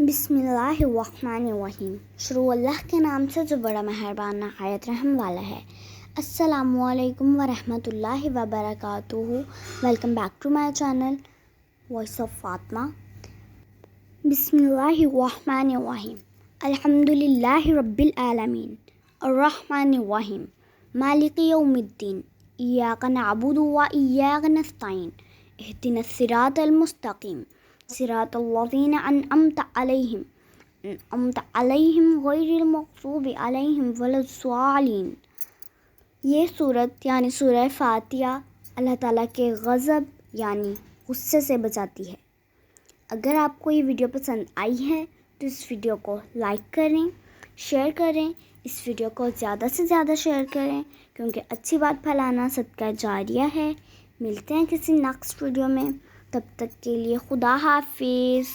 بسم اللہ الرحمن الرحیم۔ شروع اللہ کے نام سے جو بڑا مہربان نہایت رحم والا ہے۔ السلام علیکم ورحمۃ اللہ وبرکاتہ۔ Welcome back to my channel voice of Fatima. بسم اللہ الرحمن الرحیم۔ الحمد للہ رب العالمین الرحمن الرحیم مالک یوم الدین ایاک نعبد و ایاک نستعین اہدنا الصراط المستقیم صراط الذین انعمت علیہم غیر المغضوب علیہم ولا الضالین۔ یہ صورت یعنی سورہ فاتحہ اللہ تعالیٰ کے غضب یعنی غصے سے بچاتی ہے۔ اگر آپ کو یہ ویڈیو پسند آئی ہے تو اس ویڈیو کو لائک کریں، شیئر کریں، اس ویڈیو کو زیادہ سے زیادہ شیئر کریں کیونکہ اچھی بات پھیلانا صدقہ جاریہ ہے۔ ملتے ہیں کسی نیکسٹ ویڈیو میں، تب تک کے لیے خدا حافظ۔